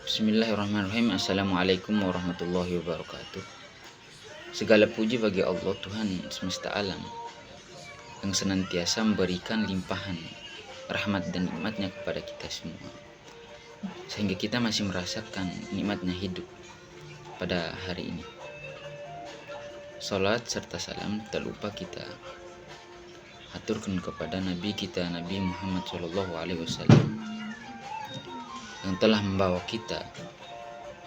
Bismillahirrahmanirrahim. Assalamualaikum warahmatullahi wabarakatuh. Segala puji bagi Allah, Tuhan semesta alam, yang senantiasa memberikan limpahan rahmat dan nikmatnya kepada kita semua, sehingga kita masih merasakan nikmatnya hidup pada hari ini. Salat serta salam tak lupa kita aturkan kepada Nabi kita, Nabi Muhammad SAW, yang telah membawa kita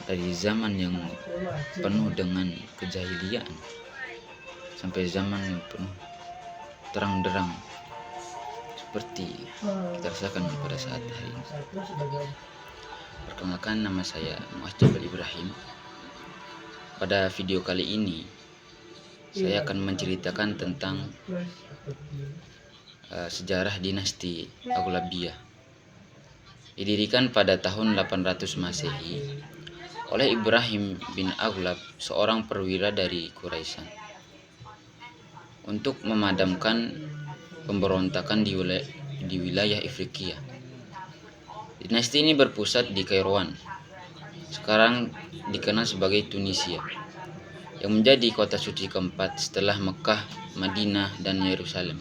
dari zaman yang penuh dengan kejahiliaan sampai zaman yang penuh terang derang seperti kita rasakan pada saat hari ini. Perkenalkan, nama saya Mu'azzabal Ibrahim. Pada video kali ini saya akan menceritakan tentang sejarah dinasti Aghlabiyah. Didirikan pada tahun 800 Masehi oleh Ibrahim bin Aghlab, seorang perwira dari Quraisy, untuk memadamkan pemberontakan di wilayah Afrika. Dinasti ini berpusat di Kairouan, sekarang dikenal sebagai Tunisia, yang menjadi kota suci keempat setelah Mekah, Madinah, dan Yerusalem.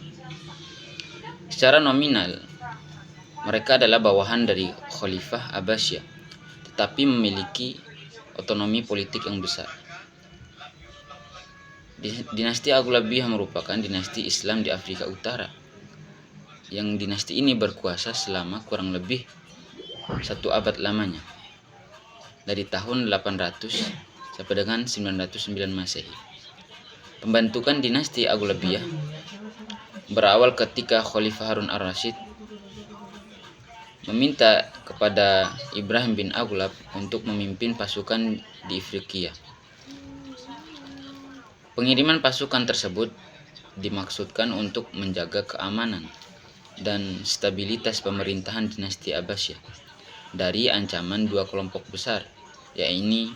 Secara nominal, mereka adalah bawahan dari Khalifah Abbasiyah, tetapi memiliki otonomi politik yang besar. Dinasti Aghlabiyah merupakan dinasti Islam di Afrika Utara, yang dinasti ini berkuasa selama kurang lebih 1 abad lamanya, dari tahun 800 sampai dengan 909 Masehi. Pembentukan dinasti Aghlabiyah berawal ketika Khalifah Harun ar-Rasyid meminta kepada Ibrahim bin Aghlab untuk memimpin pasukan di Afrika. Pengiriman pasukan tersebut dimaksudkan untuk menjaga keamanan dan stabilitas pemerintahan dinasti Abbasiyah dari ancaman dua kelompok besar, yaitu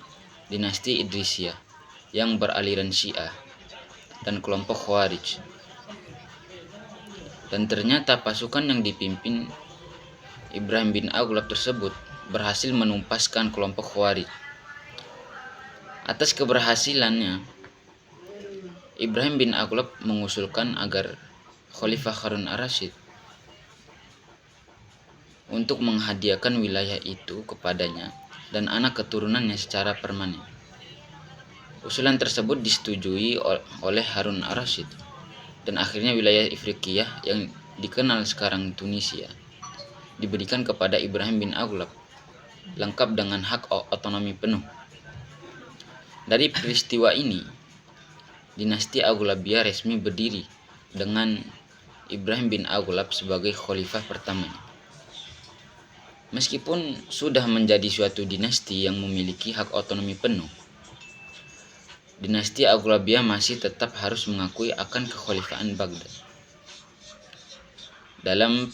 dinasti Idrisiyah yang beraliran Syiah dan kelompok Khawarij. Dan ternyata pasukan yang dipimpin Ibrahim bin Aghlab tersebut berhasil menumpaskan kelompok Khawarij. Atas keberhasilannya, Ibrahim bin Aghlab mengusulkan agar Khalifah Harun ar-Rasyid untuk menghadiahkan wilayah itu kepadanya dan anak keturunannya secara permanen. Usulan tersebut disetujui oleh Harun ar-Rasyid, dan akhirnya wilayah Afrika yang dikenal sekarang Tunisia diberikan kepada Ibrahim bin Aghlab, lengkap dengan hak otonomi penuh. Dari peristiwa ini, dinasti Aghlabiyah resmi berdiri dengan Ibrahim bin Aghlab sebagai khalifah pertamanya. Meskipun sudah menjadi suatu dinasti yang memiliki hak otonomi penuh, dinasti Aghlabiyah masih tetap harus mengakui akan kekhalifahan Baghdad. Dalam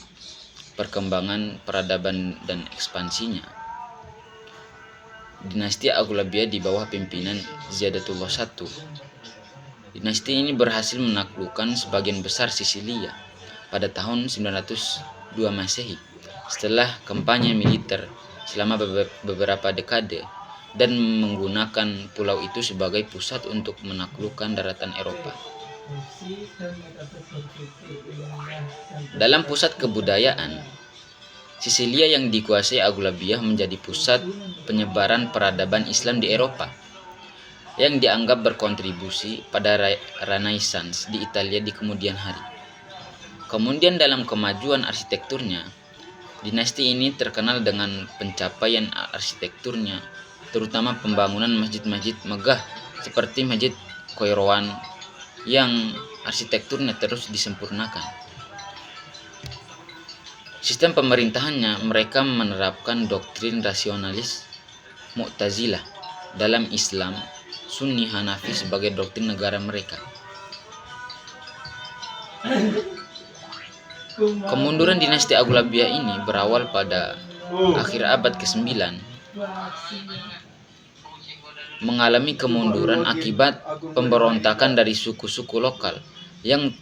perkembangan peradaban dan ekspansinya, dinasti Aghlabiyah di bawah pimpinan Ziyadatullah I, dinasti ini berhasil menaklukkan sebagian besar Sisilia pada tahun 902 Masehi setelah kampanye militer selama beberapa dekade dan menggunakan pulau itu sebagai pusat untuk menaklukkan daratan Eropa. Dalam pusat kebudayaan, Sisilia yang dikuasai Aghlabiyah menjadi pusat penyebaran peradaban Islam di Eropa, yang dianggap berkontribusi pada Renaissance di Italia di kemudian hari. Kemudian dalam kemajuan arsitekturnya, dinasti ini terkenal dengan pencapaian arsitekturnya, terutama pembangunan masjid-masjid megah seperti Masjid Kairouan yang arsitekturnya terus disempurnakan. Sistem pemerintahannya, mereka menerapkan doktrin rasionalis Mu'tazilah dalam Islam Sunni Hanafi sebagai doktrin negara mereka. Kemunduran dinasti Aghlabiyah ini berawal pada akhir abad ke-9, mengalami kemunduran akibat pemberontakan dari suku-suku lokal yang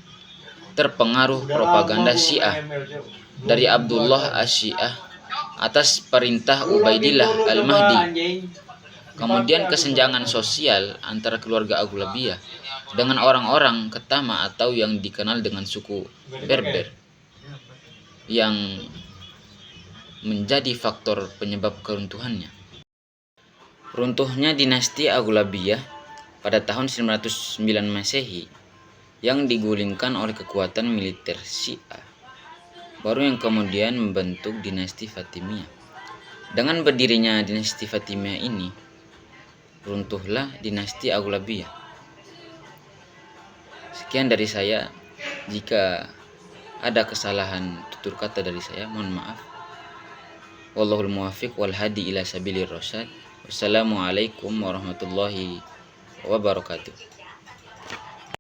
terpengaruh propaganda Syiah dari Abdullah Asy-Syiah atas perintah Ubaidillah Al-Mahdi. Kemudian kesenjangan sosial antara keluarga Aghlabiyah dengan orang-orang Ketama atau yang dikenal dengan suku Berber yang menjadi faktor penyebab keruntuhannya. Runtuhnya dinasti Aghlabiyah pada tahun 909 Masehi yang digulingkan oleh kekuatan militer Syiah, baru yang kemudian membentuk dinasti Fatimiyah. Dengan berdirinya dinasti Fatimiyah ini, runtuhlah dinasti Aghlabiyah. Sekian dari saya. Jika ada kesalahan tutur kata dari saya, mohon maaf. Wallahul muwaffiq wal hadi ila sabilir rasyad. Wassalamualaikum warahmatullahi wabarakatuh.